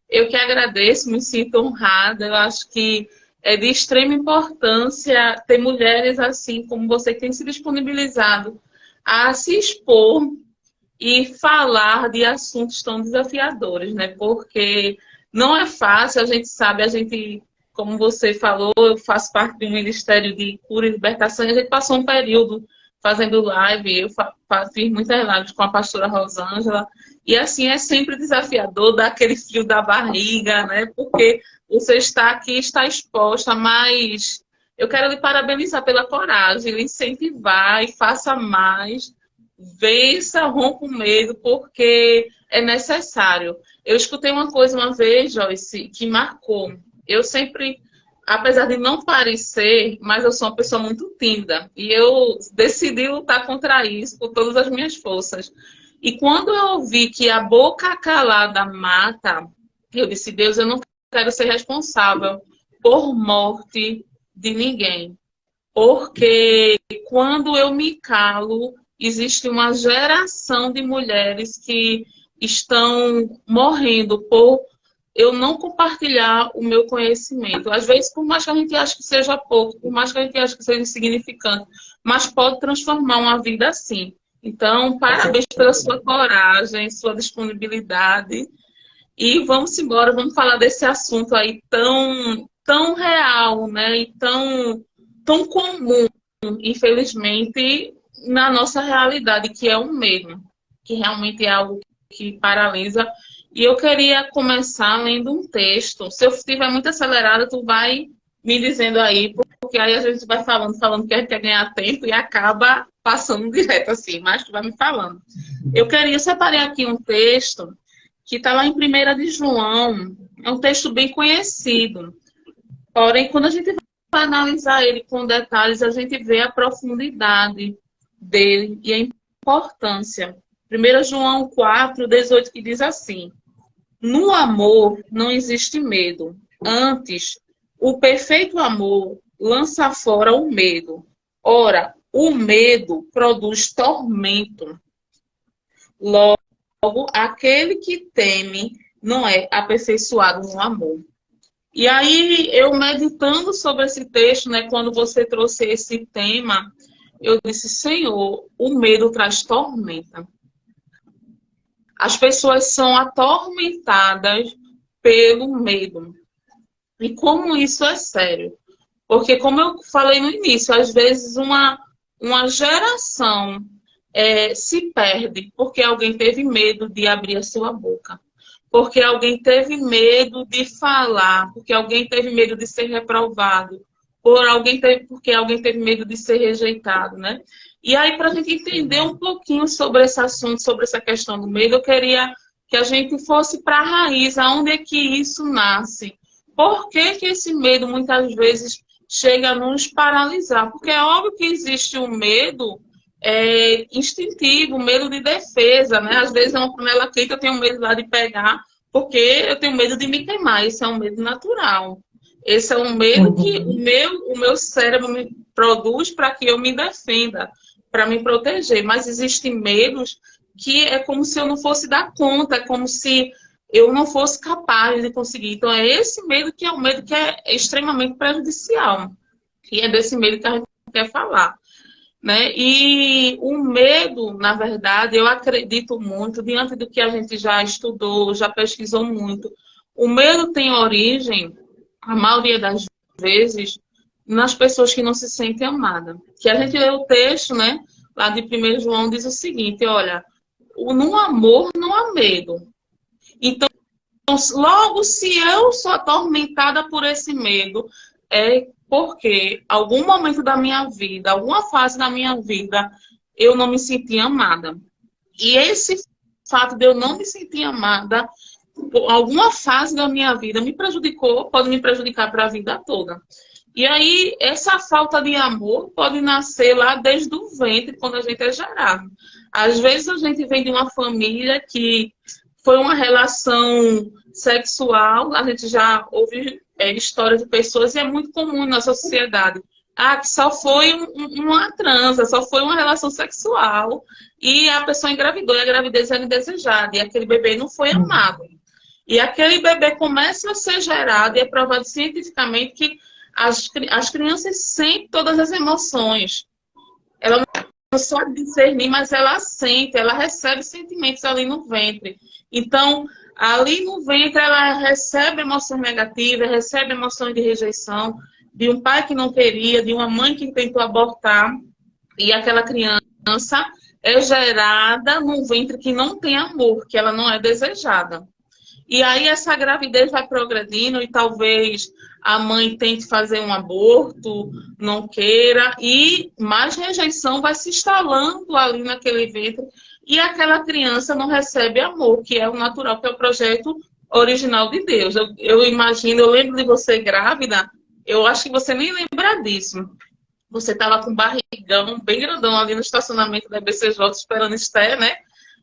Eu que agradeço, me sinto honrada. Eu acho que é de extrema importância ter mulheres assim como você que tem se disponibilizado a se expor e falar de assuntos tão desafiadores, né? Porque não é fácil, a gente sabe, a gente, como você falou, eu faço parte do Ministério de Cura e Libertação, e a gente passou um período fazendo live, eu fiz muitas lives com a pastora Rosângela, e assim é sempre desafiador, dá aquele frio da barriga, né? Porque você está aqui, está exposta, mas eu quero lhe parabenizar pela coragem, lhe incentivar e faça mais. Vença, rompa o medo, porque é necessário. Eu escutei uma coisa uma vez, Joyce, que marcou. Eu sempre, apesar de não parecer, mas eu sou uma pessoa muito tímida. E eu decidi lutar contra isso com todas as minhas forças. E quando eu ouvi que a boca calada mata, eu disse, Deus, eu não quero ser responsável por morte de ninguém. Porque quando eu me calo, existe uma geração de mulheres que estão morrendo por eu não compartilhar o meu conhecimento. Às vezes, por mais que a gente ache que seja pouco, por mais que a gente ache que seja insignificante, mas pode transformar uma vida assim. Então, parabéns pela sua coragem, sua disponibilidade. E vamos embora, vamos falar desse assunto aí tão real, né? E tão comum, infelizmente, na nossa realidade, que é o medo, que realmente é algo que paralisa. E eu queria começar lendo um texto. Se eu estiver muito acelerada, tu vai me dizendo aí, porque aí a gente vai falando que a gente quer ganhar tempo e acaba passando direto assim, mas tu vai me falando. Eu separei aqui um texto que está lá em 1ª de João, é um texto bem conhecido. Porém, quando a gente vai analisar ele com detalhes, a gente vê a profundidade dele e a importância. 1 João 4:18, que diz assim: no amor não existe medo. Antes, o perfeito amor lança fora o medo. Ora, o medo produz tormento. Logo, aquele que teme não é aperfeiçoado no amor. E aí, eu meditando sobre esse texto, né, quando você trouxe esse tema, eu disse, Senhor, o medo traz tormenta. As pessoas são atormentadas pelo medo. E como isso é sério? Porque, como eu falei no início, às vezes uma geração se perde porque alguém teve medo de abrir a sua boca. Porque alguém teve medo de falar, porque alguém teve medo de ser reprovado, porque alguém teve medo de ser rejeitado, né? E aí, para a gente entender um pouquinho sobre esse assunto, sobre essa questão do medo, eu queria que a gente fosse para a raiz, aonde é que isso nasce. Por que que esse medo, muitas vezes, chega a nos paralisar? Porque é óbvio que existe um medo instintivo, medo de defesa, né? Às vezes é uma panela quente, eu tenho medo lá de pegar, porque eu tenho medo de me queimar. Isso é um medo natural. Esse é um medo que o meu cérebro me produz para que eu me defenda, para me proteger. Mas existem medos que é como se eu não fosse dar conta, é como se eu não fosse capaz de conseguir. Então é esse medo que é o medo que é extremamente prejudicial. E é desse medo que a gente quer falar. Né? E o medo, na verdade, eu acredito muito, diante do que a gente já estudou, já pesquisou muito, o medo tem origem, a maioria das vezes, nas pessoas que não se sentem amadas. Que a gente lê o texto, né, lá de 1 João, diz o seguinte, olha, no amor não há medo. Então, logo, se eu sou atormentada por esse medo, é porque algum momento da minha vida, alguma fase da minha vida, eu não me senti amada. E esse fato de eu não me sentir amada, alguma fase da minha vida me prejudicou, pode me prejudicar para a vida toda. E aí, essa falta de amor pode nascer lá desde o ventre, quando a gente é gerado. Às vezes a gente vem de uma família que foi uma relação sexual, a gente já ouve histórias de pessoas, e é muito comum na nossa sociedade. Que só foi uma transa, só foi uma relação sexual, e a pessoa engravidou, e a gravidez era indesejada, e aquele bebê não foi amado. E aquele bebê começa a ser gerado, e é provado cientificamente que as crianças sentem todas as emoções. Ela não só discernir, mas ela sente, ela recebe sentimentos ali no ventre. Então, ali no ventre, ela recebe emoções negativas, recebe emoções de rejeição, de um pai que não queria, de uma mãe que tentou abortar, e aquela criança é gerada num ventre que não tem amor, que ela não é desejada. E aí essa gravidez vai progredindo e talvez a mãe tente fazer um aborto, não queira, e mais rejeição vai se instalando ali naquele ventre e aquela criança não recebe amor, que é o natural, que é o projeto original de Deus. Eu imagino, eu lembro de você grávida, eu acho que você nem lembra disso. Você estava com um barrigão bem grandão ali no estacionamento da BCJ esperando Esther, né?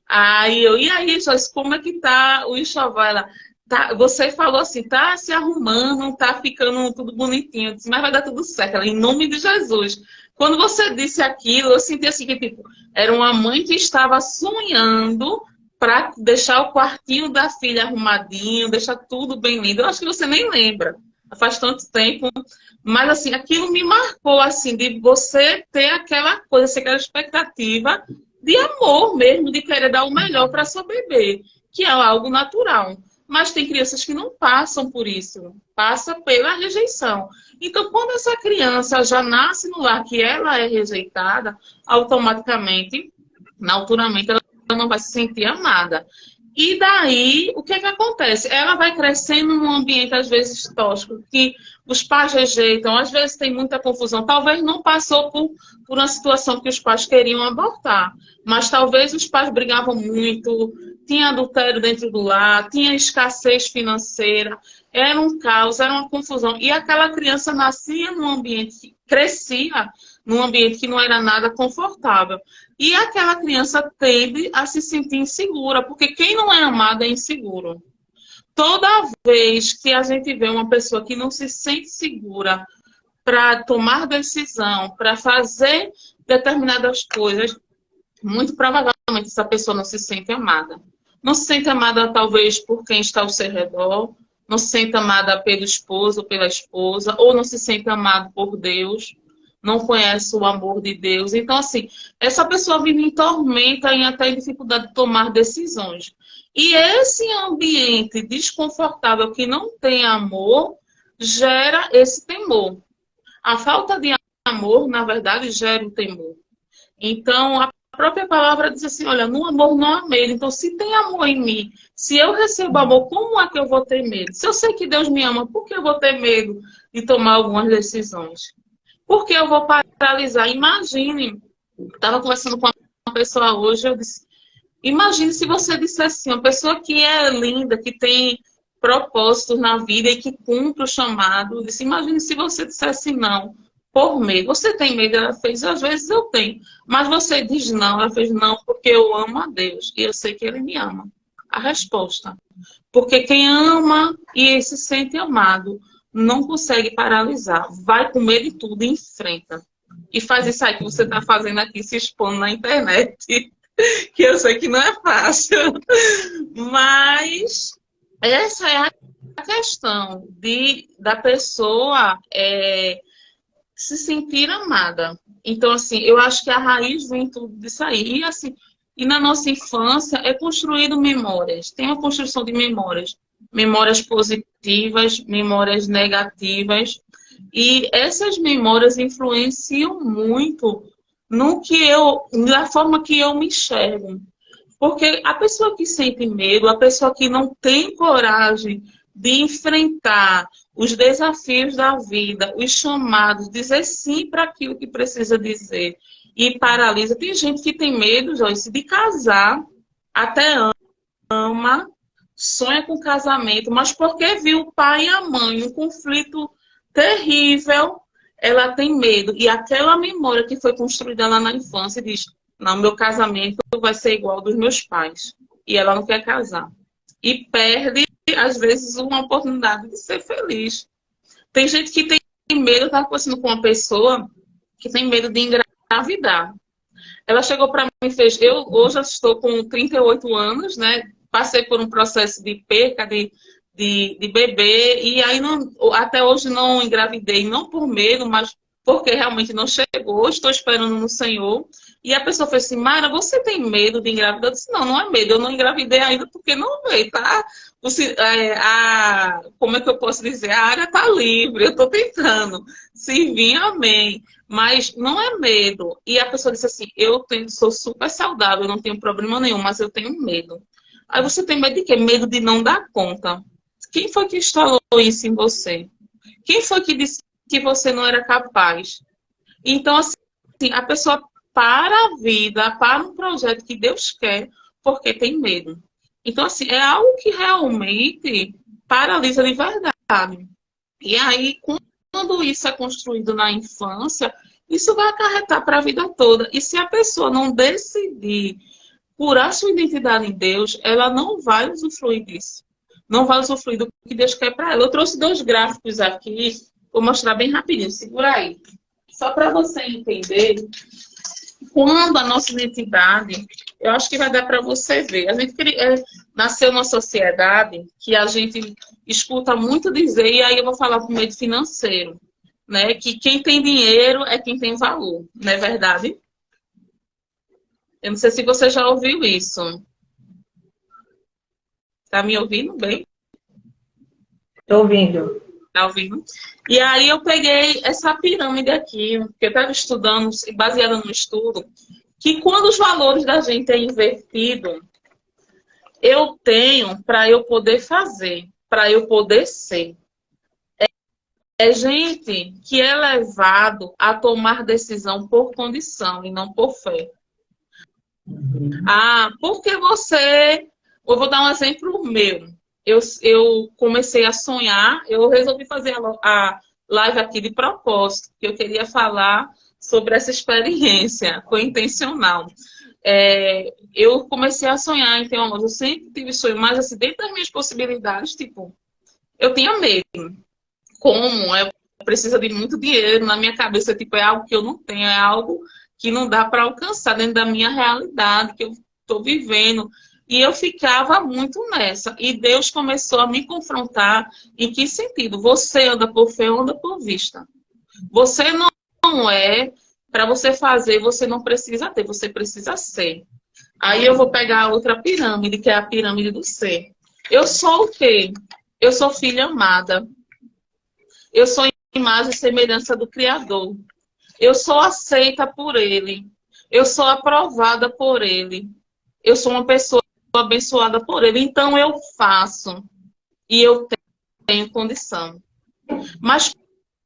Aí e aí, Joyce, como é que tá o enxoval? Ela, tá, você falou assim, tá se arrumando, tá ficando tudo bonitinho. Eu disse, mas vai dar tudo certo. Ela, em nome de Jesus. Quando você disse aquilo, eu senti assim que tipo, era uma mãe que estava sonhando para deixar o quartinho da filha arrumadinho, deixar tudo bem lindo. Eu acho que você nem lembra. Faz tanto tempo. Mas assim, aquilo me marcou assim, de você ter aquela coisa, aquela expectativa de amor mesmo, de querer dar o melhor para seu bebê, que é algo natural. Mas tem crianças que não passam por isso, passa pela rejeição. Então, quando essa criança já nasce no lar que ela é rejeitada, automaticamente, naturalmente, ela não vai se sentir amada. E daí, o que é que acontece? Ela vai crescendo num ambiente, às vezes, tóxico, que os pais rejeitam, às vezes tem muita confusão. Talvez não passou por uma situação que os pais queriam abortar, mas talvez os pais brigavam muito, tinha adultério dentro do lar, tinha escassez financeira, era um caos, era uma confusão. E aquela criança nascia num ambiente, crescia num ambiente que não era nada confortável. E aquela criança tende a se sentir insegura, porque quem não é amado é inseguro. Toda vez que a gente vê uma pessoa que não se sente segura para tomar decisão, para fazer determinadas coisas, muito provavelmente essa pessoa não se sente amada. Não se sente amada talvez por quem está ao seu redor, não se sente amada pelo esposo ou pela esposa, ou não se sente amado por Deus, não conhece o amor de Deus. Então, assim, essa pessoa vive em tormenta e até em dificuldade de tomar decisões. E esse ambiente desconfortável que não tem amor, gera esse temor. A falta de amor, na verdade, gera o temor. Então, a própria palavra diz assim, olha, no amor não há medo. Então, se tem amor em mim, se eu recebo amor, como é que eu vou ter medo? Se eu sei que Deus me ama, por que eu vou ter medo de tomar algumas decisões? Por que eu vou paralisar? Imagine, estava conversando com uma pessoa hoje, eu disse, imagine se você dissesse assim, uma pessoa que é linda, que tem propósitos na vida e que cumpre o chamado, eu disse, imagine se você dissesse não, por medo. Você tem medo? Ela fez, às vezes eu tenho. Mas você diz não, ela fez não porque eu amo a Deus e eu sei que Ele me ama. A resposta. Porque quem ama e se sente amado não consegue paralisar. Vai com medo de tudo e enfrenta. E faz isso aí que você está fazendo aqui, se expondo na internet. Que eu sei que não é fácil. Mas essa é a questão da pessoa se sentir amada. Então, assim, eu acho que a raiz vem tudo disso aí. E, assim, e na nossa infância é construído memórias. Tem uma construção de memórias. Memórias positivas, memórias negativas. E essas memórias influenciam muito na forma que eu me enxergo. Porque a pessoa que sente medo, a pessoa que não tem coragem de enfrentar os desafios da vida, os chamados, dizer sim para aquilo que precisa dizer e paralisa. Tem gente que tem medo, Joyce, de casar, até ama, sonha com casamento, mas porque viu o pai e a mãe, um conflito terrível, ela tem medo. E aquela memória que foi construída lá na infância diz, não, meu casamento vai ser igual ao dos meus pais. E ela não quer casar. E perde, às vezes, uma oportunidade de ser feliz. Tem gente que tem medo, eu estava conversando com uma pessoa que tem medo de engravidar. Ela chegou para mim e fez, eu hoje estou com 38 anos, né? passei por um processo de perca de bebê, e aí não, até hoje não engravidei, não por medo, mas porque realmente não chegou, estou esperando no Senhor. E a pessoa fez assim, Mara, você tem medo de engravidar? Eu disse, não, não é medo, eu não engravidei ainda porque não veio, tá? Como é que eu posso dizer? A área está livre, eu estou tentando. Se vir, amém. Mas não é medo. E a pessoa disse assim, sou super saudável, não tenho problema nenhum, mas eu tenho medo. Aí você tem medo de quê? Medo de não dar conta. Quem foi que instalou isso em você? Quem foi que disse que você não era capaz? Então, assim, a pessoa para a vida, para um projeto que Deus quer, porque tem medo. Então, assim, é algo que realmente paralisa de verdade. E aí, quando isso é construído na infância, isso vai acarretar para a vida toda. E se a pessoa não decidir curar sua identidade em Deus, ela não vai usufruir disso. Não vai usufruir do que Deus quer para ela. Eu trouxe 2 gráficos aqui, vou mostrar bem rapidinho, segura aí. Só para você entender, quando a nossa identidade, eu acho que vai dar para você ver. A gente nasceu numa sociedade que a gente escuta muito dizer, e aí eu vou falar do meio financeiro, né? Que quem tem dinheiro é quem tem valor, não é verdade? Eu não sei se você já ouviu isso. Tá me ouvindo bem? Estou ouvindo. Tá ouvindo? E aí eu peguei essa pirâmide aqui, que eu estava estudando, baseada no estudo, que quando os valores da gente é invertido, eu tenho para eu poder fazer, para eu poder ser. É gente que é levado a tomar decisão por condição e não por fé. Ah, porque você... Eu vou dar um exemplo meu. Eu comecei a sonhar, eu resolvi fazer a live aqui de propósito, que eu queria falar sobre essa experiência, foi intencional. Eu comecei a sonhar, então eu sempre tive sonho, mas assim, dentro das minhas possibilidades, tipo, eu tinha medo. Como? Precisa de muito dinheiro, na minha cabeça, tipo, é algo que eu não tenho, é algo que não dá para alcançar dentro da minha realidade, que eu estou vivendo. E eu ficava muito nessa. E Deus começou a me confrontar. Em que sentido? Você anda por fé, anda por vista. Você não é, para você fazer, você não precisa ter, você precisa ser. Aí eu vou pegar a outra pirâmide, que é a pirâmide do ser. Eu sou o quê? Eu sou filha amada. Eu sou imagem e semelhança do Criador. Eu sou aceita por Ele. Eu sou aprovada por Ele. Eu sou uma pessoa abençoada por Ele. Então eu faço. E eu tenho condição. Mas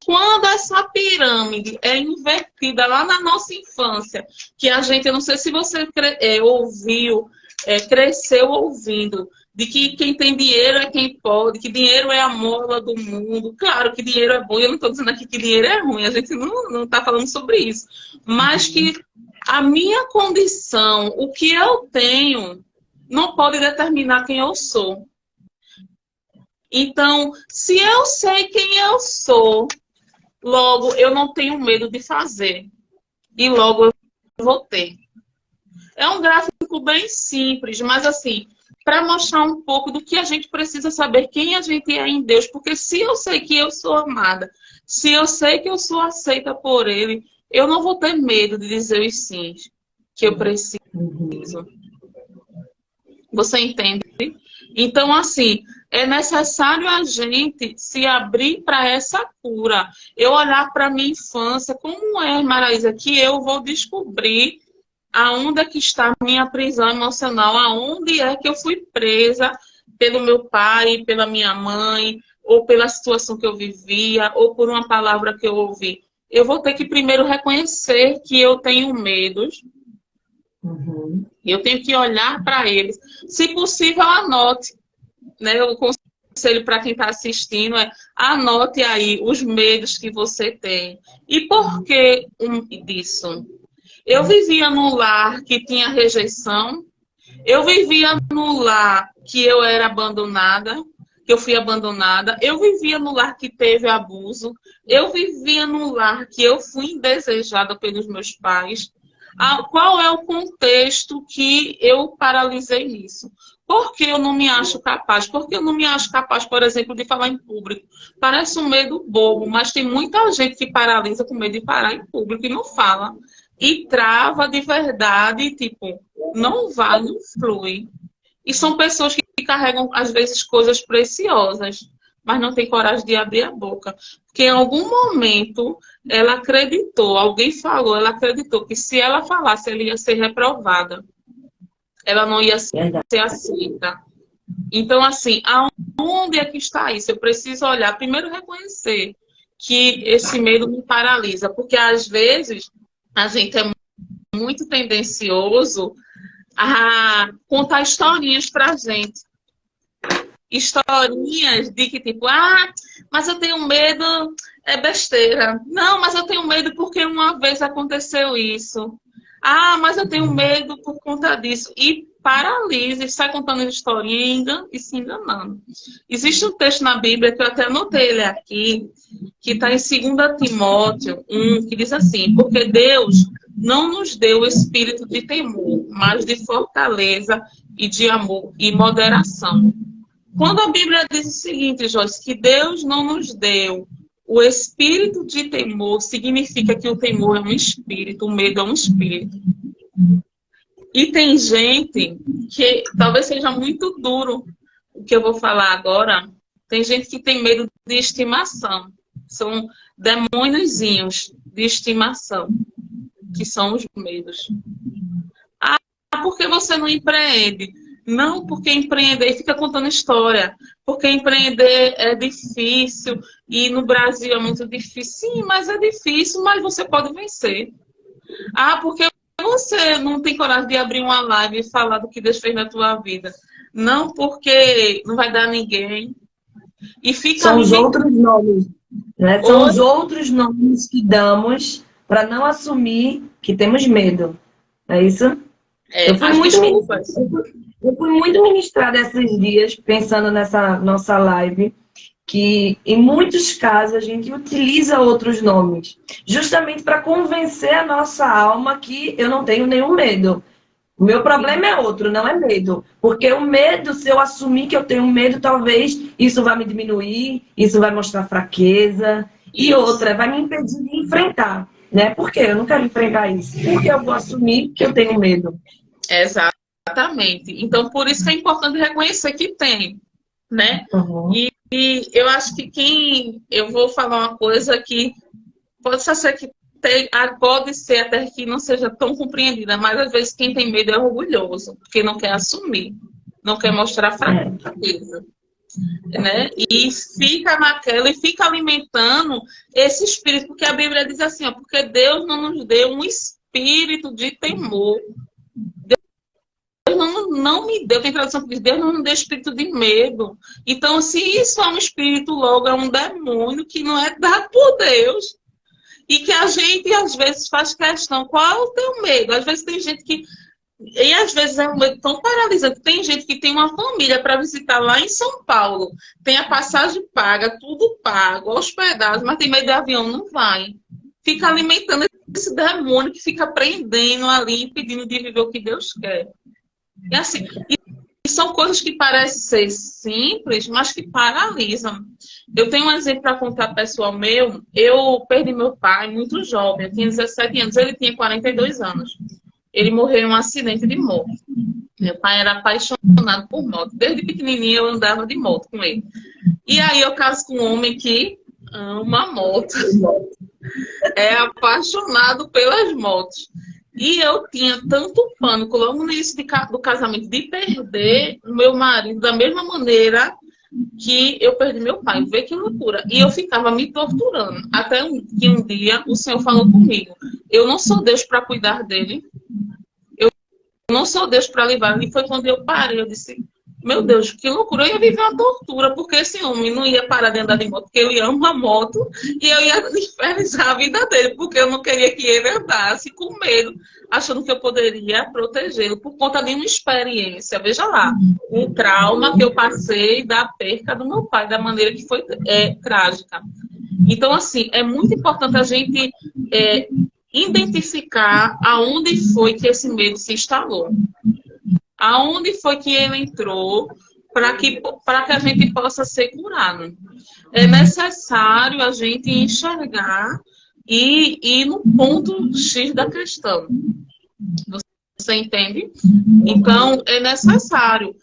quando essa pirâmide é invertida lá na nossa infância, que a gente, eu não sei se você ouviu, cresceu ouvindo, de que quem tem dinheiro é quem pode, que dinheiro é a mola do mundo. Claro que dinheiro é bom, eu não estou dizendo aqui que dinheiro é ruim, a gente não está falando sobre isso. Mas que a minha condição, o que eu tenho, não pode determinar quem eu sou. Então, se eu sei quem eu sou, logo eu não tenho medo de fazer. E logo eu vou ter. É um gráfico bem simples, mas assim, para mostrar um pouco do que a gente precisa saber quem a gente é em Deus. Porque se eu sei que eu sou amada, se eu sei que eu sou aceita por Ele, eu não vou ter medo de dizer os sims que eu preciso. Você entende? Então, assim, é necessário a gente se abrir para essa cura. Eu olhar para a minha infância, como é, Maraísa, que eu vou descobrir aonde é que está a minha prisão emocional, aonde é que eu fui presa pelo meu pai, pela minha mãe, ou pela situação que eu vivia, ou por uma palavra que eu ouvi. Eu vou ter que primeiro reconhecer que eu tenho medos. Eu tenho que olhar para eles. Se possível, anote. Né? O conselho para quem está assistindo é anote aí os medos que você tem. E por que disso? Eu vivia num lar que tinha rejeição. Eu vivia num lar que eu era abandonada, que eu fui abandonada. Eu vivia num lar que teve abuso. Eu vivia num lar que eu fui indesejada pelos meus pais. Qual é o contexto que eu paralisei nisso? Por que eu não me acho capaz? Por que eu não me acho capaz, por exemplo, de falar em público? Parece um medo bobo, mas tem muita gente que paralisa com medo de falar em público e não fala. E trava de verdade, tipo, não vai, não flui. E são pessoas que carregam, às vezes, coisas preciosas, mas não tem coragem de abrir a boca. Porque em algum momento ela acreditou, alguém falou, ela acreditou que se ela falasse, ela ia ser reprovada. Ela não ia ser aceita. Então, assim, aonde é que está isso? Eu preciso olhar, primeiro reconhecer que esse medo me paralisa, porque às vezes a gente é muito tendencioso a contar historinhas pra gente. Historinhas de que tipo, mas eu tenho medo, é besteira. Não, mas eu tenho medo porque uma vez aconteceu isso. Mas eu tenho medo por conta disso. E paralisa, e sai contando historinha e se enganando. Existe um texto na Bíblia, que eu até anotei ele aqui, que está em 2 Timóteo 1, que diz assim: porque Deus não nos deu o espírito de temor, mas de fortaleza e de amor e moderação. Quando a Bíblia diz o seguinte, Joyce, que Deus não nos deu o espírito de temor, significa que o temor é um espírito, o medo é um espírito. E tem gente que, talvez seja muito duro o que eu vou falar agora, tem gente que tem medo de estimação. São demôniozinhos de estimação, que são os medos. Por que você não empreende? Não, porque empreender, fica contando história. Porque empreender é difícil e no Brasil é muito difícil. Sim, mas é difícil, mas você pode vencer. Porque você não tem coragem de abrir uma live e falar do que Deus fez na tua vida. Não, porque não vai dar ninguém. E fica São os outros nomes, né? São os outros nomes que damos para não assumir que temos medo. É isso? Eu fui muito ministrada esses dias, pensando nessa nossa live, que em muitos casos a gente utiliza outros nomes, justamente para convencer a nossa alma que eu não tenho nenhum medo. O meu problema é outro, não é medo. Porque o medo, se eu assumir que eu tenho medo, talvez isso vai me diminuir, isso vai mostrar fraqueza. E outra, vai me impedir de enfrentar. Né? Por quê? Eu não quero enfrentar isso. Porque eu vou assumir que eu tenho medo. Exatamente. Então, por isso que é importante reconhecer que tem, né? Uhum. E eu acho que eu vou falar uma coisa que pode ser que pode ser até que não seja tão compreendida, mas às vezes quem tem medo é orgulhoso, porque não quer assumir, não quer mostrar fraqueza. Né? E fica naquela e fica alimentando esse espírito, porque a Bíblia diz assim, porque Deus não nos deu um espírito de temor. Deus não me deu, tem tradução que diz, Deus não nos deu espírito de medo. Então, se isso é um espírito, logo é um demônio que não é dado por Deus. E que a gente, às vezes, faz questão, qual é o teu medo? Às vezes tem gente que... E às vezes é um medo tão paralisante. Tem gente que tem uma família para visitar lá em São Paulo. Tem a passagem paga, tudo pago, hospedagem, mas tem medo de avião, não vai. Fica alimentando esse demônio que fica prendendo ali, impedindo de viver o que Deus quer. E assim, e são coisas que parecem ser simples, mas que paralisam. Eu tenho um exemplo para contar pessoal meu. Eu perdi meu pai muito jovem, eu tinha 17 anos, ele tinha 42 anos. Ele morreu em um acidente de moto. Meu pai era apaixonado por moto. Desde pequenininho eu andava de moto com ele. E aí eu caso com um homem que ama moto. É apaixonado pelas motos. E eu tinha tanto pânico logo no início do casamento de perder meu marido da mesma maneira que eu perdi meu pai. Vê que loucura. E eu ficava me torturando. Até que um dia o Senhor falou comigo: eu não sou Deus para cuidar dele. Eu não sou Deus para livrar. E foi quando eu parei. Eu disse, meu Deus, que loucura. Eu ia viver uma tortura, porque esse homem não ia parar de andar de moto, porque ele ama a moto. E eu ia infernizar a vida dele, porque eu não queria que ele andasse com medo, achando que eu poderia protegê-lo por conta de uma experiência. Veja lá, um trauma que eu passei da perca do meu pai, da maneira que foi trágica. Então, assim, é muito importante a gente identificar aonde foi que esse medo se instalou. Aonde foi que ele entrou para que a gente possa ser curado? É necessário a gente enxergar e ir no ponto X da questão. Você entende? Então, é necessário.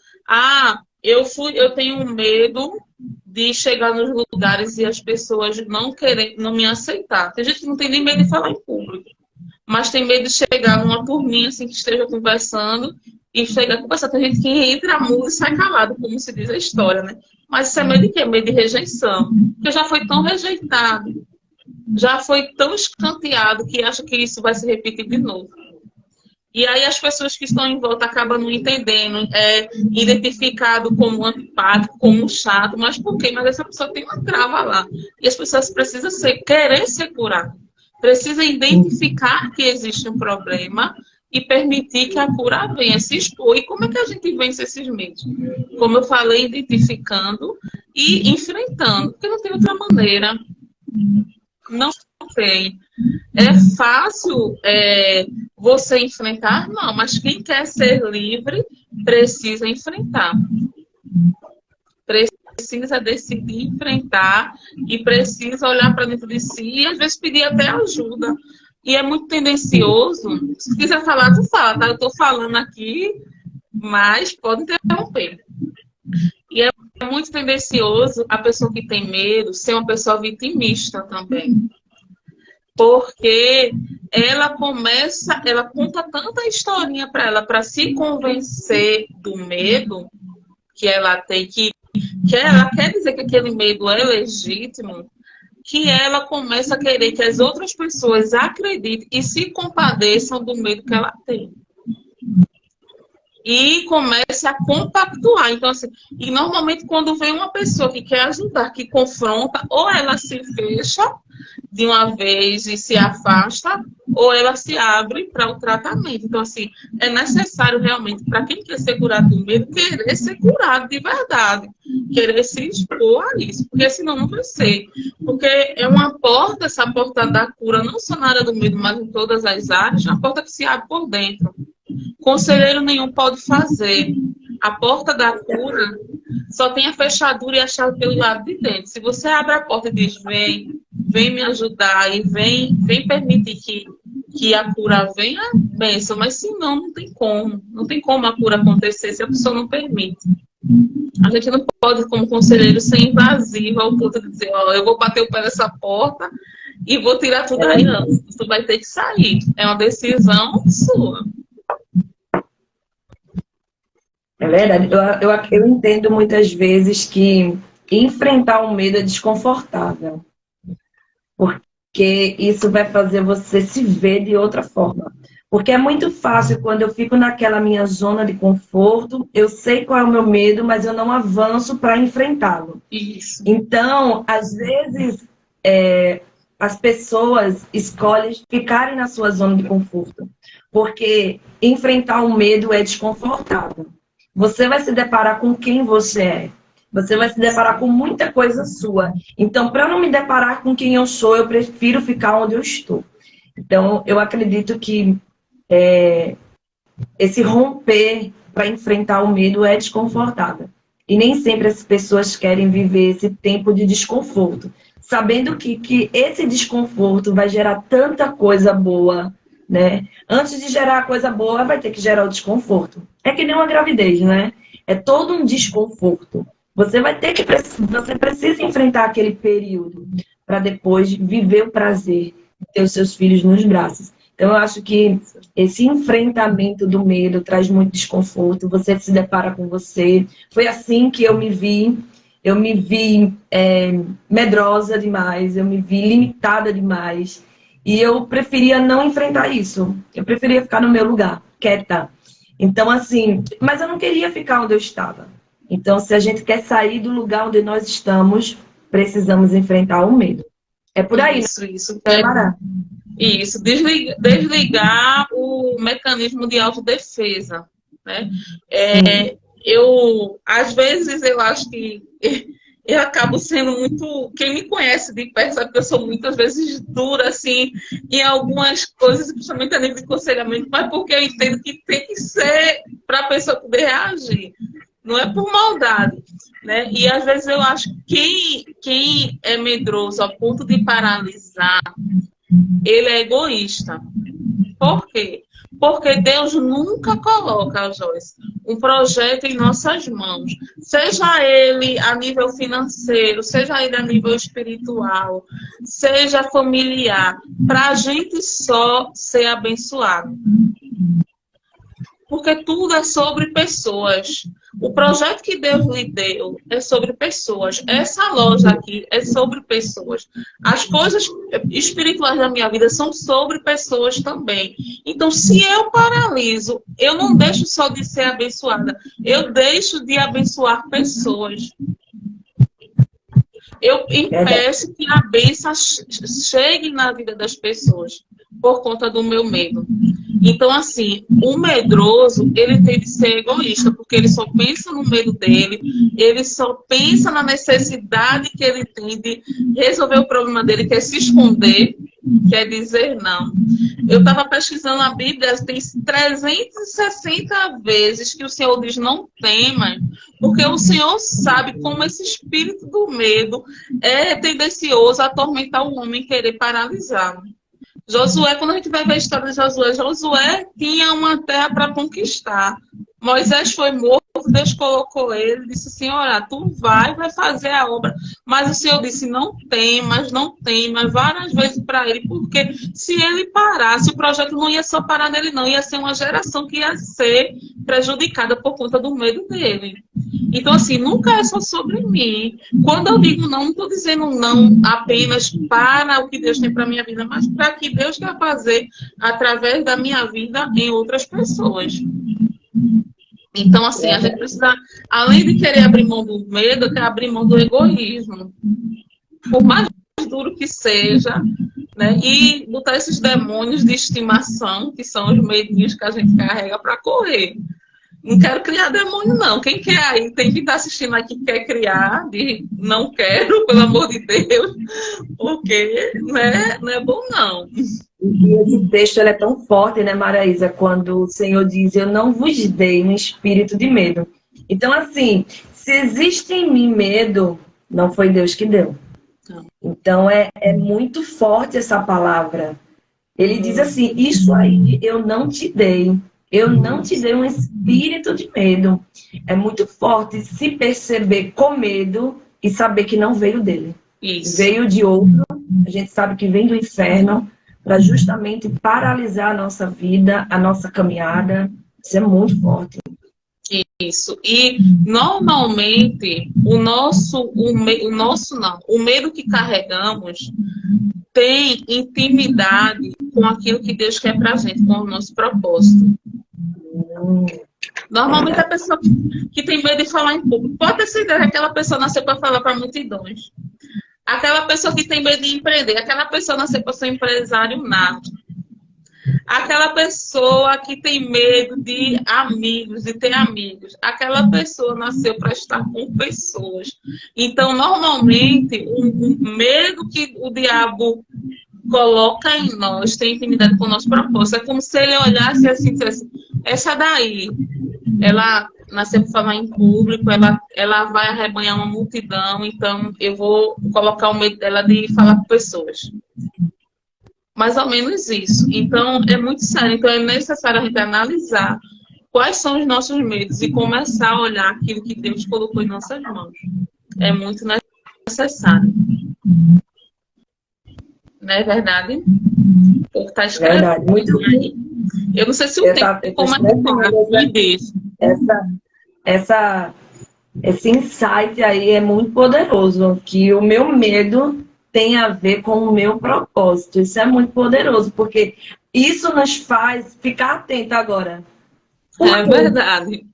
Eu tenho medo de chegar nos lugares e as pessoas não me aceitar. Tem gente que não tem nem medo de falar em público, mas tem medo de chegar numa turminha assim que esteja conversando e chegar a conversar. Tem gente que entra a música e sai calado, como se diz a história, né? Mas isso é medo de quê? Medo de rejeição. Porque já foi tão rejeitado, já foi tão escanteado que acha que isso vai se repetir de novo. E aí as pessoas que estão em volta acabam não entendendo, identificado como antipático, como chato, mas por quê? Mas essa pessoa tem uma trava lá. E as pessoas precisam querer ser curadas. Precisam identificar que existe um problema e permitir que a cura venha, se expor. E como é que a gente vence esses medos? Como eu falei, identificando e enfrentando, porque não tem outra maneira. Não tem. É fácil você enfrentar? Não, mas quem quer ser livre precisa enfrentar. Precisa decidir enfrentar e precisa olhar para dentro de si e às vezes pedir até ajuda. E é muito tendencioso. Se quiser falar, tu fala, tá? Eu estou falando aqui, mas pode interromper. E é muito tendencioso a pessoa que tem medo ser uma pessoa vitimista também. Porque ela conta tanta historinha para ela, para se convencer do medo que ela tem, que ela quer dizer que aquele medo é legítimo, que ela começa a querer que as outras pessoas acreditem e se compadeçam do medo que ela tem. E comece a compactuar. Então, assim, e normalmente quando vem uma pessoa que quer ajudar, que confronta, ou ela se fecha de uma vez e se afasta, ou ela se abre para o tratamento. Então, assim, é necessário realmente, para quem quer ser curado do medo, querer ser curado de verdade, querer se expor a isso, porque senão não vai ser. Porque é uma porta, essa porta da cura, não só na área do medo, mas em todas as áreas, é uma porta que se abre por dentro. Conselheiro nenhum pode fazer. A porta da cura só tem a fechadura e a chave pelo lado de dentro. Se você abre a porta e diz, vem me ajudar e vem permitir que a cura venha, benção. Mas se não, não tem como. Não tem como a cura acontecer se a pessoa não permite. A gente não pode, como conselheiro, ser invasivo ao ponto de dizer, ó, eu vou bater o pé nessa porta e vou tirar tudo aí. Não, tu vai ter que sair. É uma decisão sua. É verdade. Eu entendo muitas vezes que enfrentar o medo é desconfortável. Porque isso vai fazer você se ver de outra forma. Porque é muito fácil quando eu fico naquela minha zona de conforto, eu sei qual é o meu medo, mas eu não avanço para enfrentá-lo. Isso. Então, às vezes, as pessoas escolhem ficarem na sua zona de conforto. Porque enfrentar o medo é desconfortável. Você vai se deparar com quem você é. Você vai se deparar com muita coisa sua. Então, para não me deparar com quem eu sou, eu prefiro ficar onde eu estou. Então, eu acredito que esse romper para enfrentar o medo é desconfortável. E nem sempre as pessoas querem viver esse tempo de desconforto. Sabendo que esse desconforto vai gerar tanta coisa boa, né? Antes de gerar a coisa boa, vai ter que gerar o desconforto. É que nem uma gravidez, né? É todo um desconforto. Você precisa enfrentar aquele período para depois viver o prazer de ter os seus filhos nos braços. Então, eu acho que esse enfrentamento do medo traz muito desconforto. Você se depara com você. Foi assim que eu me vi. Eu me vi medrosa demais. Eu me vi limitada demais. E eu preferia não enfrentar isso. Eu preferia ficar no meu lugar, quieta. Então, assim, mas eu não queria ficar onde eu estava. Então, se a gente quer sair do lugar onde nós estamos, precisamos enfrentar o medo. É por aí. Isso. Isso. Desligar o mecanismo de autodefesa, né? Às vezes, eu acho que eu acabo sendo muito... Quem me conhece de perto sabe que eu sou muitas vezes dura, assim, em algumas coisas, principalmente a nível de aconselhamento, mas porque eu entendo que tem que ser para a pessoa poder reagir. Não é por maldade, né? E às vezes eu acho que quem é medroso ao ponto de paralisar, ele é egoísta. Por quê? Porque Deus nunca coloca, Joyce, um projeto em nossas mãos. Seja ele a nível financeiro, seja ele a nível espiritual, seja familiar, para a gente só ser abençoado. Porque tudo é sobre pessoas. O projeto que Deus lhe deu é sobre pessoas. Essa loja aqui é sobre pessoas. As coisas espirituais da minha vida são sobre pessoas também. Então, se eu paraliso, eu não deixo só de ser abençoada. Eu deixo de abençoar pessoas. Eu impeço que a bênção chegue na vida das pessoas por conta do meu medo. Então, assim, o medroso, ele tem de ser egoísta, porque ele só pensa no medo dele, ele só pensa na necessidade que ele tem de resolver o problema dele, que é se esconder, quer dizer não. Eu estava pesquisando a Bíblia, tem 360 vezes que o Senhor diz não tema, porque o Senhor sabe como esse espírito do medo é tendencioso a atormentar o homem e querer paralisá-lo. Josué, quando a gente vai ver a história de Josué, Josué tinha uma terra para conquistar. Moisés foi morto, Deus colocou ele, disse, Senhora, tu vai fazer a obra. Mas o Senhor disse, não temas, várias vezes para ele, porque se ele parasse, o projeto não ia só parar nele, não, ia ser uma geração que ia ser prejudicada por conta do medo dele. Então, assim, nunca é só sobre mim. Quando eu digo não estou dizendo não apenas para o que Deus tem para a minha vida, mas para o que Deus quer fazer através da minha vida em outras pessoas. Então, assim, a gente precisa, além de querer abrir mão do medo, quer abrir mão do egoísmo. Por mais duro que seja, né? E botar esses demônios de estimação, que são os medinhos que a gente carrega para correr. Não quero criar demônio, não. Quem quer aí, tem que estar assistindo aqui que quer criar, de não quero, pelo amor de Deus, porque né, não é bom, não. E esse texto ele é tão forte, né, Maraísa, quando o Senhor diz, eu não vos dei um espírito de medo. Então, assim, se existe em mim medo, não foi Deus que deu. Então, é muito forte essa palavra. Ele diz assim, isso aí eu não te dei. Eu não te dei um espírito de medo. É muito forte se perceber com medo e saber que não veio dele. Isso. Veio de outro. A gente sabe que vem do inferno para justamente paralisar a nossa vida, a nossa caminhada. Isso é muito forte. Isso. E normalmente o medo que carregamos tem intimidade com aquilo que Deus quer pra gente, com o nosso propósito. Normalmente a pessoa que tem medo de falar em público, pode ter certeza que aquela pessoa nasceu para falar para multidões. Aquela pessoa que tem medo de empreender, aquela pessoa nasceu para ser empresário nato. Aquela pessoa que tem medo de amigos, de ter amigos. Aquela pessoa nasceu para estar com pessoas. Então, normalmente, o medo que o diabo coloca em nós tem intimidade com o nosso propósito. É como se ele olhasse assim e dissesse, essa daí, ela nasceu para falar em público, ela vai arrebanhar uma multidão, então eu vou colocar o medo dela de falar com pessoas. Mais ou menos isso. Então, é muito sério. Então, é necessário a gente analisar quais são os nossos medos e começar a olhar aquilo que Deus colocou em nossas mãos. É muito necessário. Não é verdade? Ou está escrevendo. Verdade, muito bem. Eu não sei se o tempo como é que esse insight aí é muito poderoso, que o meu medo tem a ver com o meu propósito. Isso é muito poderoso, porque isso nos faz ficar atento agora. É verdade.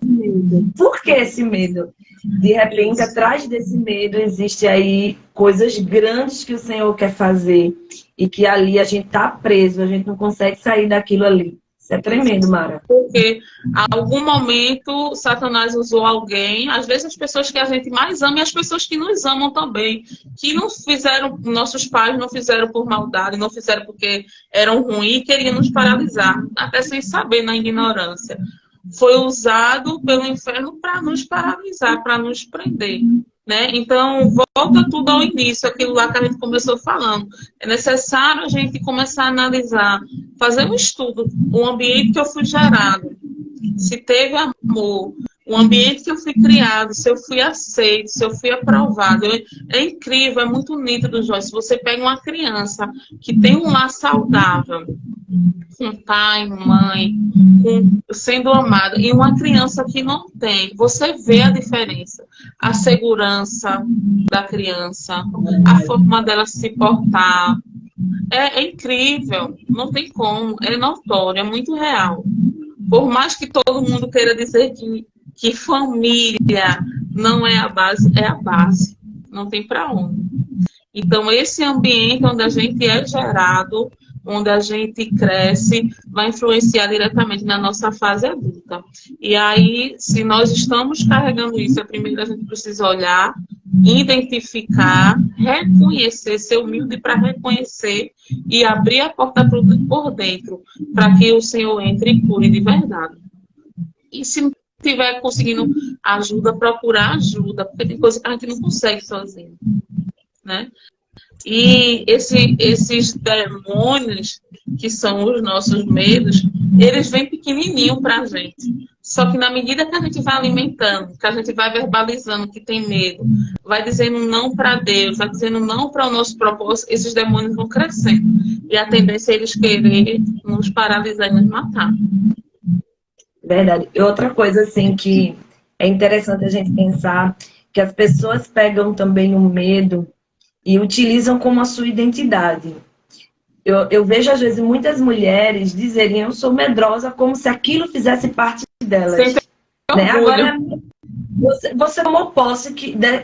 Por que esse medo? De repente, atrás desse medo, existe aí coisas grandes que o Senhor quer fazer e que ali a gente está preso, a gente não consegue sair daquilo ali. Isso é tremendo, Mara. Porque a algum momento Satanás usou alguém, às vezes as pessoas que a gente mais ama e as pessoas que nos amam também, que não fizeram, nossos pais não fizeram por maldade, não fizeram porque eram ruins e queriam nos paralisar, até sem saber, na ignorância. Foi usado pelo inferno para nos paralisar, para nos prender. Né? Então, volta tudo ao início, aquilo lá que a gente começou falando. É necessário a gente começar a analisar, fazer um estudo, o ambiente que eu fui gerado, se teve amor, o ambiente que eu fui criado, se eu fui aceito, se eu fui aprovado. É incrível, é muito nítido, Joyce. Se você pega uma criança que tem um lar saudável, com pai, mãe, sendo amada, e uma criança que não tem, você vê a diferença. A segurança da criança, a forma dela se portar. É incrível, não tem como, é notório, é muito real. Por mais que todo mundo queira dizer que família não é a base, não tem para onde. Então, esse ambiente onde a gente é gerado, onde a gente cresce, vai influenciar diretamente na nossa fase adulta. E aí, se nós estamos carregando isso, primeiro a gente precisa olhar, identificar, reconhecer, ser humilde para reconhecer e abrir a porta por dentro, para que o Senhor entre e cure de verdade. E se não estiver conseguindo ajuda, procurar ajuda, porque tem coisa que a gente não consegue sozinho, né? E esses demônios, que são os nossos medos, eles vêm pequenininho para a gente. Só que na medida que a gente vai alimentando, que a gente vai verbalizando que tem medo, vai dizendo não para Deus, vai dizendo não para o nosso propósito, esses demônios vão crescendo. E a tendência é eles quererem nos paralisar e nos matar. Verdade. E outra coisa, assim, que é interessante a gente pensar, que as pessoas pegam também o medo e utilizam como a sua identidade. Eu vejo, às vezes, muitas mulheres dizerem eu sou medrosa, como se aquilo fizesse parte delas. Né? Agora, você tomou posse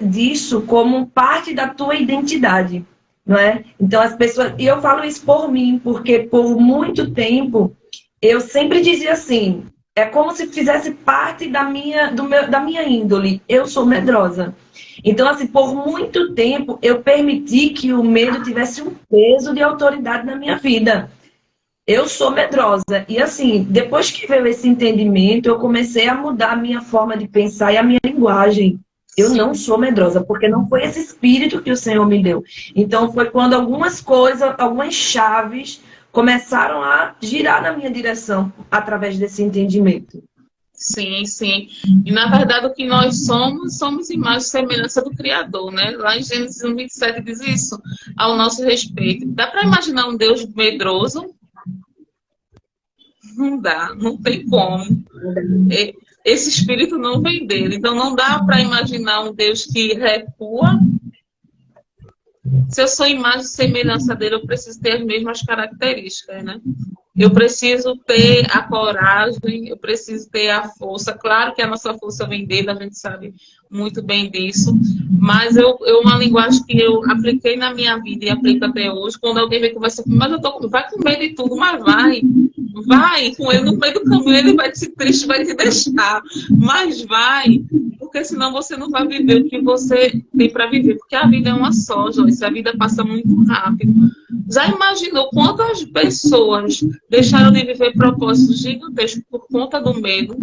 disso como parte da tua identidade. Não é? Então, as pessoas... E eu falo isso por mim, porque por muito tempo eu sempre dizia assim, é como se fizesse parte da minha índole. Eu sou medrosa. Então, assim, por muito tempo, eu permiti que o medo tivesse um peso de autoridade na minha vida. Eu sou medrosa. E, assim, depois que veio esse entendimento, eu comecei a mudar a minha forma de pensar e a minha linguagem. Eu não sou medrosa, porque não foi esse espírito que o Senhor me deu. Então, foi quando algumas coisas, algumas chaves começaram a girar na minha direção através desse entendimento. Sim, sim. E, na verdade, o que nós somos imagem e semelhança do Criador, né? Lá em Gênesis 1:27 diz isso, ao nosso respeito. Dá para imaginar um Deus medroso? Não dá, não tem como. Esse espírito não vem dele. Então, não dá para imaginar um Deus que recua. Se eu sou imagem e semelhança dele, eu preciso ter as mesmas características, né? Eu preciso ter a coragem, eu preciso ter a força. Claro que a nossa força vem dele, a gente sabe muito bem disso. Mas uma linguagem que eu apliquei na minha vida e aplico até hoje, quando alguém vem conversar comigo, mas vai com medo de tudo, mas vai com ele no meio do caminho, ele vai te triste, vai te deixar, mas vai, porque senão você não vai viver o que você tem para viver, porque a vida é uma só, Joyce, a vida passa muito rápido. Já imaginou quantas pessoas deixaram de viver propósitos gigantescos por conta do medo,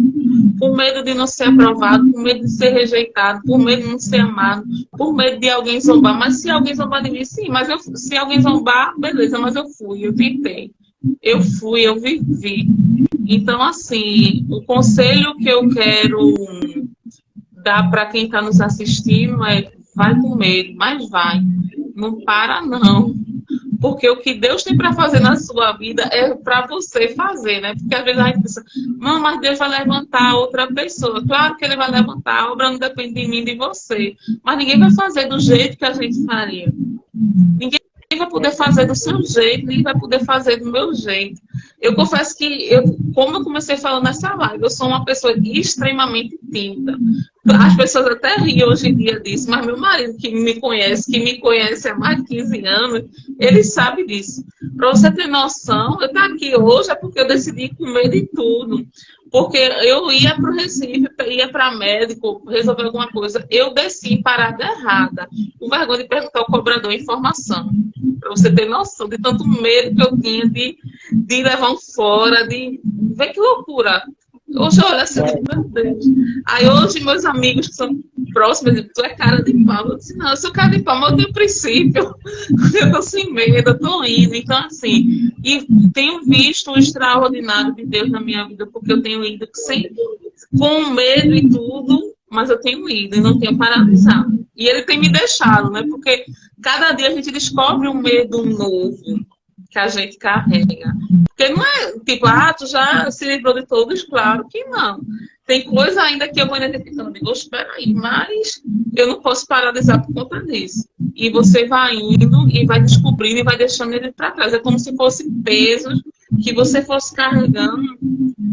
por medo de não ser aprovado, por medo de ser rejeitado, por medo de não ser amado, por medo de alguém zombar? Mas se alguém zombar de mim, sim, mas se alguém zombar, beleza, mas eu fui, eu tentei. Eu fui, eu vivi. Então, assim, o conselho que eu quero dar para quem está nos assistindo é: vai com medo, mas vai. Não para, não. Porque o que Deus tem para fazer na sua vida é para você fazer, né? Porque às vezes a gente pensa, não, mas Deus vai levantar outra pessoa. Claro que Ele vai levantar, a obra não depende de mim, de você. Mas ninguém vai fazer do jeito que a gente faria. Ninguém vai poder fazer do seu jeito, ninguém vai poder fazer do meu jeito. Eu confesso que, como eu comecei falando nessa live, eu sou uma pessoa extremamente tímida. As pessoas até riem hoje em dia disso, mas meu marido, que me conhece há mais de 15 anos, ele sabe disso. Para você ter noção, eu estou aqui hoje é porque eu decidi comer de tudo. Porque eu ia para o Recife, ia para médico, resolver alguma coisa. Eu desci em parada errada, com vergonha de perguntar ao cobrador informação. Para você ter noção de tanto medo que eu tinha de levar um fora, de ver que loucura. Hoje eu olho assim, meu Deus. Aí hoje meus amigos que são próximos dizem, tu é cara de pau. Eu disse, não, eu sou cara de pau, mas eu tenho princípio. Eu tô sem medo, eu tô indo. Então, assim, e tenho visto o extraordinário de Deus na minha vida, porque eu tenho ido com medo e tudo, mas eu tenho ido e não tenho paralisado. E ele tem me deixado, né? Porque cada dia a gente descobre um medo novo que a gente carrega. Porque não é tipo, tu já se livrou de todos? Claro que não. Tem coisa ainda que eu vou identificando. Digo, espera aí, mas eu não posso paralisar por conta disso. E você vai indo e vai descobrindo e vai deixando ele para trás. É como se fosse pesos que você fosse carregando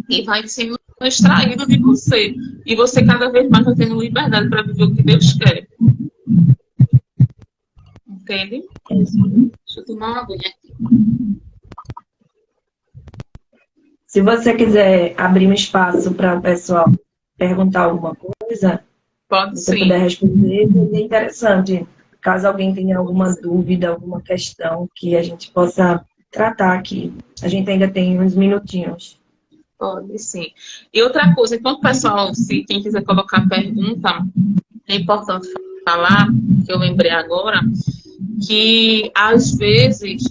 e vai sendo extraído de você. E você cada vez mais vai tendo liberdade para viver o que Deus quer. Entende? Deixa eu tomar uma aguinha aqui. Se você quiser abrir um espaço para o pessoal perguntar alguma coisa, pode se você sim. puder responder, seria interessante. Caso alguém tenha alguma dúvida, alguma questão que a gente possa tratar aqui. A gente ainda tem uns minutinhos. Pode sim. E outra coisa, enquanto o pessoal, se quem quiser colocar pergunta, é importante falar, que eu lembrei agora, que às vezes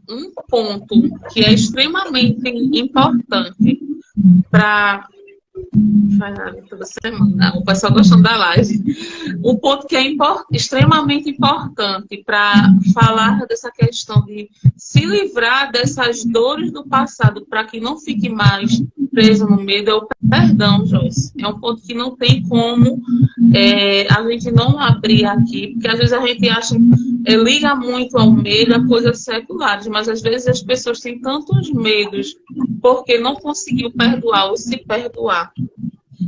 um ponto que é extremamente importante para toda semana, o pessoal gostando da live, um ponto que é extremamente importante para falar dessa questão de se livrar dessas dores do passado para que não fique mais preso no medo é o perdão, Joyce. É um ponto que não tem como a gente não abrir aqui, porque às vezes a gente acha, liga muito ao medo a coisas seculares, mas às vezes as pessoas têm tantos medos porque não conseguiu perdoar ou se perdoar.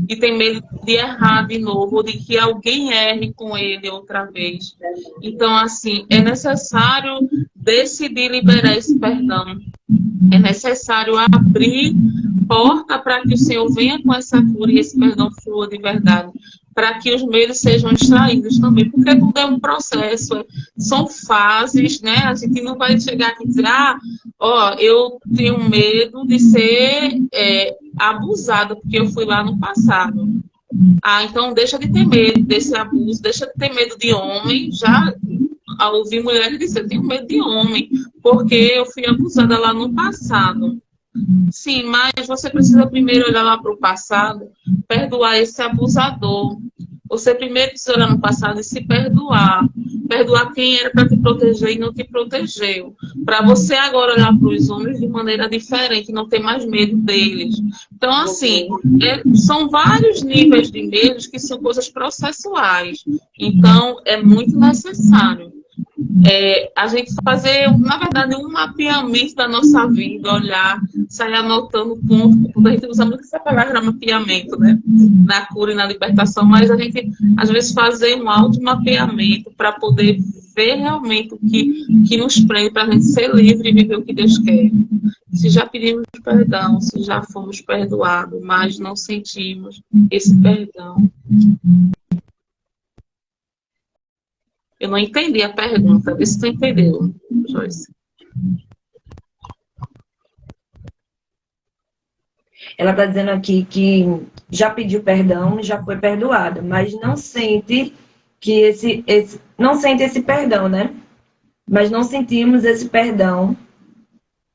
E tem medo de errar de novo, ou de que alguém erre com ele outra vez. Então, assim, é necessário decidir liberar esse perdão. É necessário abrir porta para que o Senhor venha com essa cura e esse perdão flua de verdade. Para que os medos sejam extraídos também. Porque tudo é um processo, são fases, né? A gente não vai chegar aqui e dizer, eu tenho medo de ser abusada, porque eu fui lá no passado. Então deixa de ter medo desse abuso, deixa de ter medo de homem. Já ao ouvir mulheres dizer, eu tenho medo de homem, porque eu fui abusada lá no passado. Sim, mas você precisa primeiro olhar lá para o passado, perdoar esse abusador. Você primeiro precisa olhar no passado e se perdoar. Perdoar quem era para te proteger e não te protegeu. Para você agora olhar para os homens de maneira diferente, não ter mais medo deles. Então, assim, são vários níveis de medos que são coisas processuais. Então, é muito necessário a gente fazer, na verdade, um mapeamento da nossa vida, olhar, sair anotando ponto, porque a gente usa muito essa palavra mapeamento, né? Na cura e na libertação, mas a gente, às vezes, fazer um automapeamento para poder ver realmente o que nos prende para a gente ser livre e viver o que Deus quer. Se já pedimos perdão, se já fomos perdoados, mas não sentimos esse perdão. Eu não entendi a pergunta. Vê se você entendeu, Joyce. Ela está dizendo aqui que já pediu perdão, já foi perdoada, mas não sente que não sente esse perdão, né? Mas não sentimos esse perdão.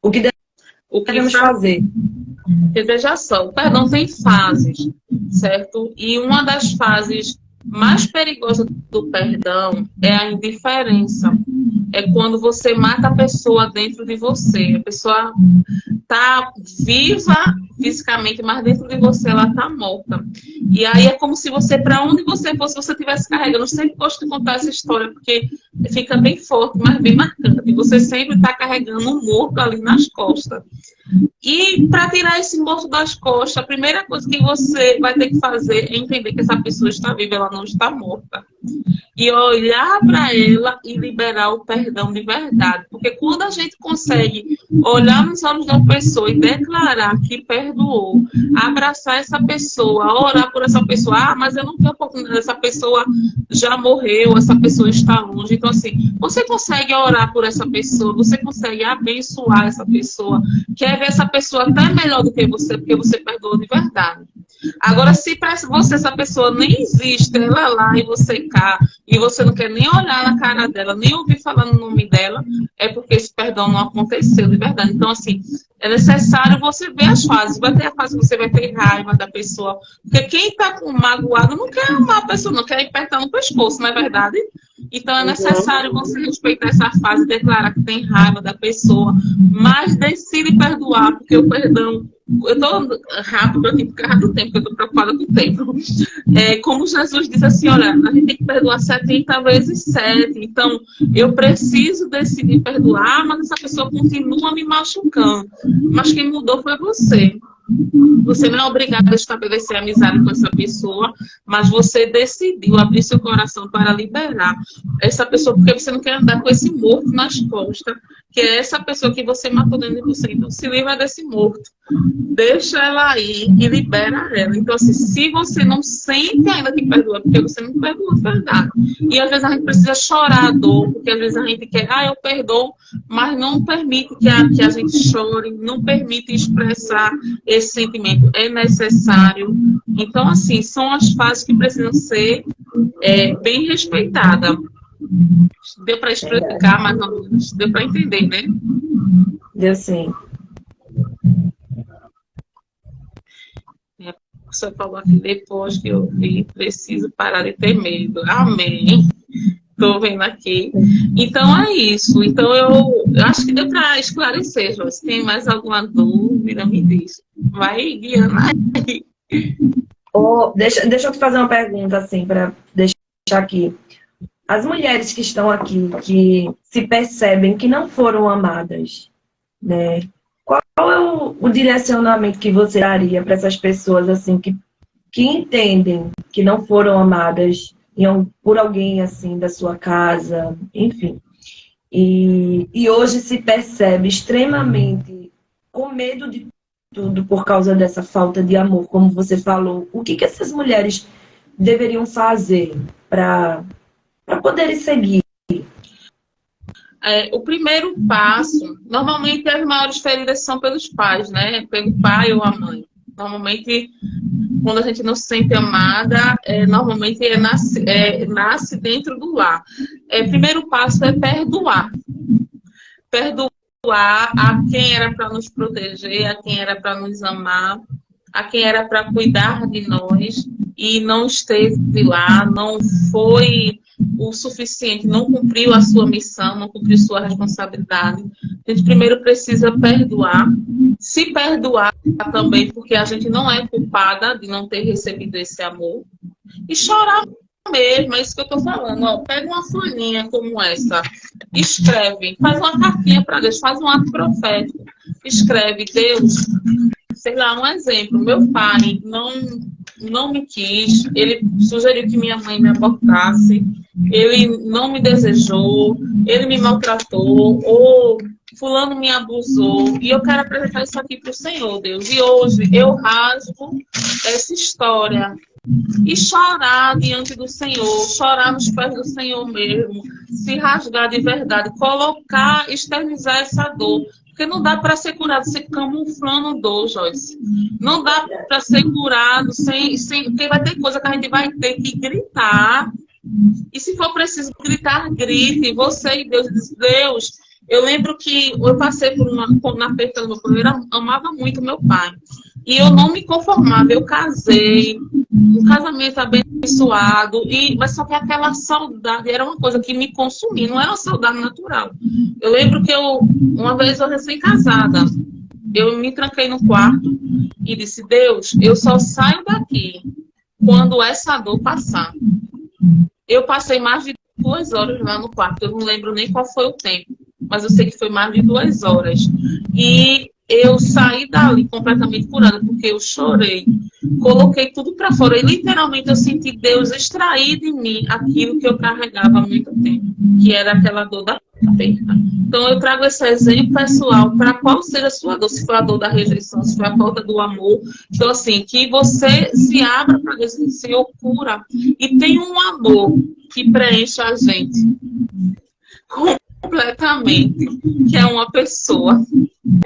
O que devemos fazer? Porque veja só, o perdão tem fases, certo? E uma das fases mais perigosa do perdão é a indiferença. É quando você mata a pessoa dentro de você. A pessoa está viva, fisicamente, mas dentro de você ela está morta. E aí é como se você, para onde você fosse, você estivesse carregando. Eu sempre gosto de contar essa história, porque fica bem forte, mas bem marcante. Você sempre está carregando um morto ali nas costas. E para tirar esse morto das costas, a primeira coisa que você vai ter que fazer é entender que essa pessoa está viva, ela não está morta. E olhar para ela e liberar o perdão de verdade. Porque quando a gente consegue olhar nos olhos da pessoa e declarar que perdoou, abraçar essa pessoa, orar por essa pessoa, ah, mas eu não tenho oportunidade, essa pessoa já morreu, essa pessoa está longe. Então, assim, você consegue orar por essa pessoa, você consegue abençoar essa pessoa, quer ver essa pessoa até melhor do que você, porque você perdoou de verdade. Agora, se para você essa pessoa nem existe, ela lá e você cá, e você não quer nem olhar na cara dela, nem ouvir falar no nome dela, é porque esse perdão não aconteceu de verdade. Então, assim, é necessário você ver as fases. Vai ter a fase que você vai ter raiva da pessoa, porque quem está magoado não quer amar a pessoa, não quer apertar no pescoço, não é verdade? Então, é necessário você respeitar essa fase, declarar que tem raiva da pessoa, mas decide perdoar, porque o perdão... Eu estou rápido aqui por causa do tempo, porque eu estou preocupada com o tempo. Como Jesus diz assim, olha, a gente tem que perdoar 70 vezes 7. Então, eu preciso decidir perdoar, mas essa pessoa continua me machucando. Mas quem mudou foi você. Você não é obrigado a estabelecer amizade com essa pessoa, mas você decidiu abrir seu coração para liberar essa pessoa, porque você não quer andar com esse morto nas costas, que é essa pessoa que você matou dentro de você. Então, se livra desse morto. Deixa ela aí e libera ela. Então, assim, se você não sente ainda que perdoa, porque você não perdoa, é verdade. E às vezes a gente precisa chorar a dor, porque às vezes a gente quer, eu perdoo, mas não permite que a gente chore, não permite expressar esse sentimento. É necessário. Então, assim, são as fases que precisam ser bem respeitadas. Deu para explicar, mas não deu para entender, né? Deu sim. A pessoa falou aqui, depois que eu vi, preciso parar de ter medo. Amém. Estou vendo aqui. Então é isso. Então eu acho que deu para esclarecer, Jô. Se tem mais alguma dúvida, me diz. Vai guiando aí. Deixa eu te fazer uma pergunta, assim, para deixar aqui. As mulheres que estão aqui, que se percebem que não foram amadas, né? Qual é o direcionamento que você daria para essas pessoas, assim, que entendem que não foram amadas por alguém, assim, da sua casa, enfim. E hoje se percebe extremamente com medo de tudo por causa dessa falta de amor, como você falou. O que essas mulheres deveriam fazer para poderem seguir? O primeiro passo, normalmente as maiores feridas são pelos pais, né? Pelo pai ou a mãe. Normalmente, quando a gente não se sente amada, normalmente nasce dentro do lar. O primeiro passo é perdoar. Perdoar a quem era para nos proteger, a quem era para nos amar, a quem era para cuidar de nós e não esteve lá, não foi o suficiente, não cumpriu a sua missão, não cumpriu sua responsabilidade. A gente primeiro precisa perdoar, se perdoar também, porque a gente não é culpada de não ter recebido esse amor, e chorar mesmo, é isso que eu estou falando. Pega uma folhinha como essa, escreve, faz uma cartinha para Deus, faz um ato profético, escreve: Deus, sei lá, um exemplo, meu pai não me quis, ele sugeriu que minha mãe me abortasse, ele não me desejou, ele me maltratou, ou fulano me abusou, e eu quero apresentar isso aqui para o Senhor, Deus. E hoje eu rasgo essa história e chorar diante do Senhor, chorar nos pés do Senhor mesmo, se rasgar de verdade, colocar, externizar essa dor. Porque não dá para ser curado sem camuflando dor, Joyce. Não dá para ser curado sem... Porque vai ter coisa que a gente vai ter que gritar. E se for preciso gritar, grite. Você e Deus diz: Deus, eu lembro que eu passei por na perda do meu pai, eu amava muito meu pai. E eu não me conformava, eu casei, um casamento abençoado, mas só que aquela saudade era uma coisa que me consumia, não era uma saudade natural. Eu lembro que uma vez eu recém-casada, eu me tranquei no quarto e disse, Deus, eu só saio daqui quando essa dor passar. Eu passei mais de 2 horas lá no quarto, eu não lembro nem qual foi o tempo, mas eu sei que foi mais de 2 horas. E eu saí dali completamente curada, porque eu chorei, coloquei tudo para fora e literalmente eu senti Deus extrair de mim aquilo que eu carregava há muito tempo, que era aquela dor da perda. Então eu trago esse exemplo pessoal para qual seja a sua dor, se for a dor da rejeição, se for a falta do amor. Então assim, que você se abra para Deus e Senhor, cura. E tem um amor que preenche a gente completamente, que é uma pessoa.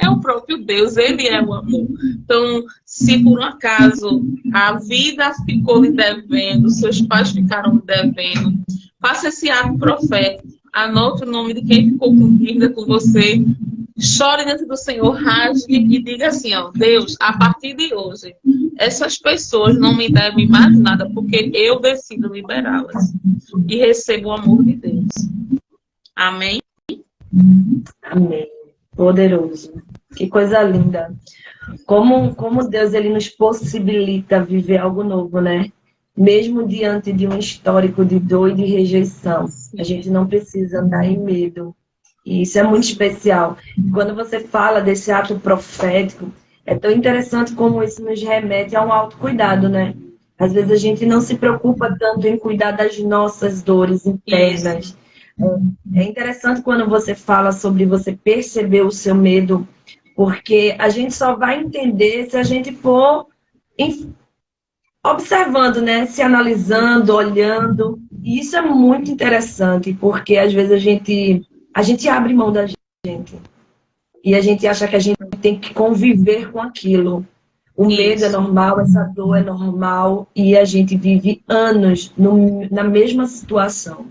É o próprio Deus, Ele é o amor. Então, se por um acaso a vida ficou lhe devendo, seus pais ficaram lhe devendo, faça esse ato profético, anote o nome de quem ficou com dívida com você, chore diante do Senhor, rasgue e diga assim, ó, Deus, a partir de hoje, essas pessoas não me devem mais nada, porque eu decido liberá-las e recebo o amor de Deus. Amém? Amém. Poderoso. Que coisa linda. Como Deus ele nos possibilita viver algo novo, né? Mesmo diante de um histórico de dor e de rejeição. A gente não precisa andar em medo. E isso é muito especial. Quando você fala desse ato profético, é tão interessante como isso nos remete a um autocuidado, né? Às vezes a gente não se preocupa tanto em cuidar das nossas dores internas. Isso. É interessante quando você fala sobre você perceber o seu medo, porque a gente só vai entender se a gente for observando, né? Se analisando, olhando. E isso é muito interessante, porque às vezes a gente abre mão da gente. E a gente acha que a gente tem que conviver com aquilo. O medo é normal, essa dor é normal, e a gente vive anos na mesma situação.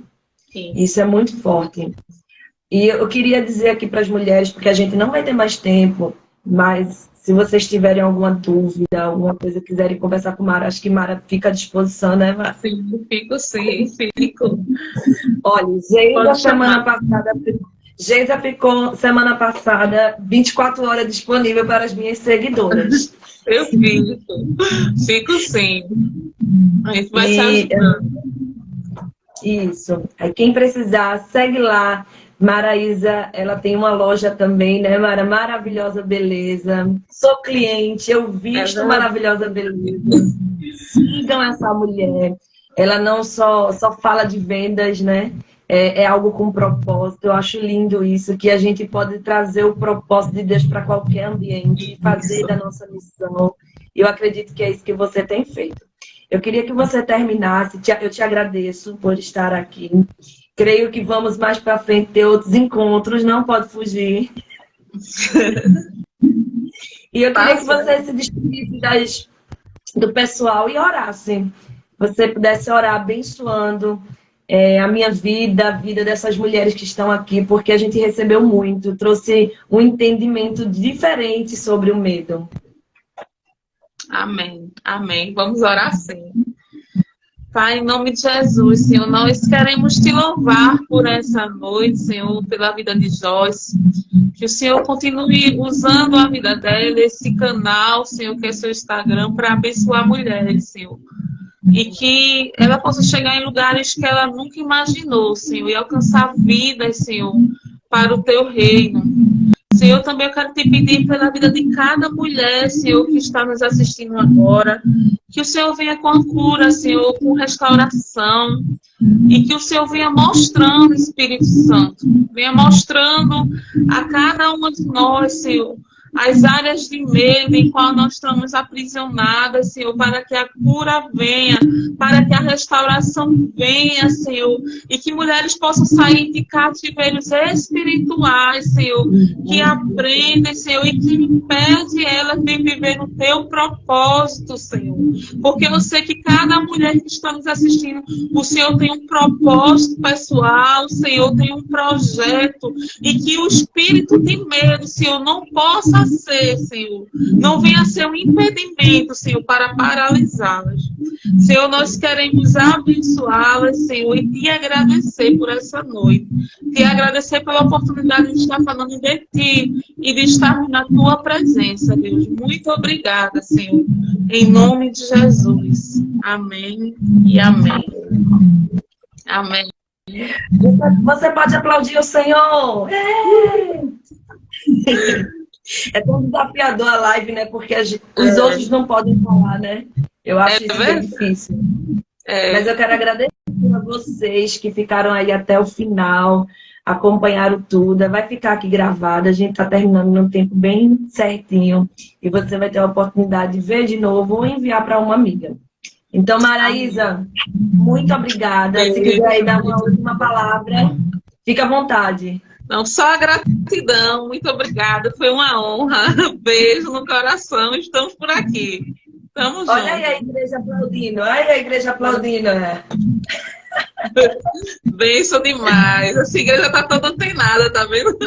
Sim. Isso é muito forte. E eu queria dizer aqui para as mulheres, porque a gente não vai ter mais tempo, mas se vocês tiverem alguma dúvida, alguma coisa, quiserem conversar com Mara, acho que Mara fica à disposição, né, Mara? Sim, fico. Olha, Geisa ficou semana passada 24 horas disponível para as minhas seguidoras. Eu fico sim. A gente vai te ajudando. Isso. Aí quem precisar, segue lá. Maraísa, ela tem uma loja também, né, Mara? Maravilhosa Beleza. Sou cliente, eu visto Maravilhosa Beleza. Sigam essa mulher. Ela não só fala de vendas, né? É algo com propósito. Eu acho lindo isso, que a gente pode trazer o propósito de Deus para qualquer ambiente, fazer da nossa missão. Eu acredito que é isso que você tem feito. Eu queria que você terminasse. Eu te agradeço por estar aqui. Creio que vamos mais para frente ter outros encontros. Não pode fugir. E eu queria que você se despedisse do pessoal e orasse. Você pudesse orar abençoando a minha vida, a vida dessas mulheres que estão aqui, porque a gente recebeu muito. Trouxe um entendimento diferente sobre o medo. Amém, amém. Vamos orar sim. Pai, em nome de Jesus, Senhor, nós queremos te louvar por essa noite, Senhor, pela vida de Joyce. Que o Senhor continue usando a vida dela, esse canal, Senhor, que é seu Instagram, para abençoar mulheres, Senhor. E que ela possa chegar em lugares que ela nunca imaginou, Senhor, e alcançar vidas, Senhor, para o teu reino. Senhor, também eu quero te pedir pela vida de cada mulher, Senhor, que está nos assistindo agora, que o Senhor venha com a cura, Senhor, com restauração, e que o Senhor venha mostrando, Espírito Santo, venha mostrando a cada uma de nós, Senhor, as áreas de medo em qual nós estamos aprisionadas, Senhor, para que a cura venha, para que a restauração venha, Senhor, e que mulheres possam sair de cativeiros espirituais, Senhor, que aprendem, Senhor, e que impede elas de viver no teu propósito, Senhor, porque eu sei que cada mulher que está nos assistindo, o Senhor tem um propósito pessoal, o Senhor tem um projeto, e que o espírito de medo, Senhor, não possa a ser, Senhor, não venha a ser um impedimento, Senhor, para paralisá-las. Senhor, nós queremos abençoá-las, Senhor, e te agradecer por essa noite. Te agradecer pela oportunidade de estar falando de ti e de estarmos na tua presença, Deus. Muito obrigada, Senhor. Em nome de Jesus. Amém e amém. Amém. Você pode aplaudir o Senhor. É tão desafiador a live, né? Porque os outros não podem falar, né? Eu acho isso bem difícil. Mas eu quero agradecer a vocês que ficaram aí até o final, acompanharam tudo. Vai ficar aqui gravado. A gente está terminando num tempo bem certinho. E você vai ter a oportunidade de ver de novo ou enviar para uma amiga. Então, Maraísa, muito obrigada. Se quiser aí dar uma última palavra, fica à vontade. Não, só a gratidão. Muito obrigada. Foi uma honra. Beijo no coração. Estamos por aqui. Tamo junto. Olha aí a igreja aplaudindo. Olha aí a igreja aplaudindo. Benção demais. Essa igreja tá toda antenada, tá vendo?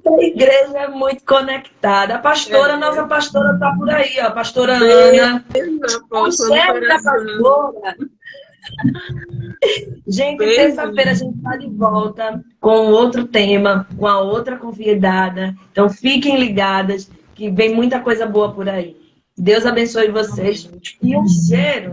A igreja é muito conectada. A pastora, nossa pastora tá por aí, ó. A pastora Ana. O chefe da pastora. Gente, terça-feira a gente tá de volta com outro tema, com a outra convidada. Então fiquem ligadas que vem muita coisa boa por aí. Deus abençoe vocês. E um cheiro.